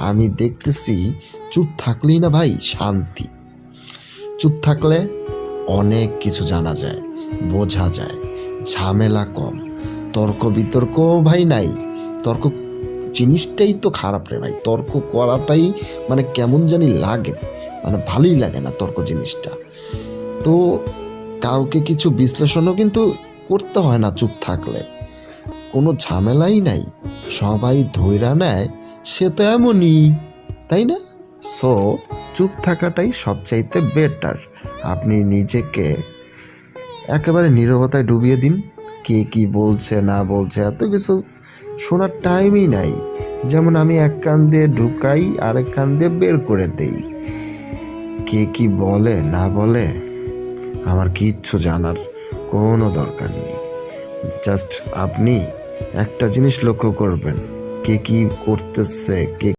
আমি দেখতেছি চুপ থাকলেই না ভাই শান্তি। চুপ থাকলে অনেক কিছু জানা যায়, বোঝা যায়, ঝামেলা কম, তর্ক বিতর্ক ভাই নাই। তর্ক জিনিসটাই তো খারাপ রে ভাই, তর্ক করাটাই মানে কেমন জানি লাগে, মানে ভালোই লাগে না তর্ক জিনিসটা। তো কাউকে কিছু বিশ্লেষণও কিন্তু করতে হয় না চুপ থাকলে, কোনো ঝামেলাই নাই, সবাই ধইরা নেয়, সে তো এমনই, তাই না? সো চুপ থাকাটাই সবচাইতে বেটার। আপনি নিজেকে একেবারে নীরবতায় ডুবিয়ে দিন। কে কি বলছে না বলছে এত কিছু শোনার টাইমই নাই। যেমন আমি এক কান দিয়ে ঢুকাই, আরেক কান দিয়ে বের করে দেই। কে কি বলে না বলে আমার কিচ্ছু জানার কোনো দরকার নেই। জাস্ট আপনি একটা জিনিস লক্ষ্য করবেন, কে কি করতেছে, কে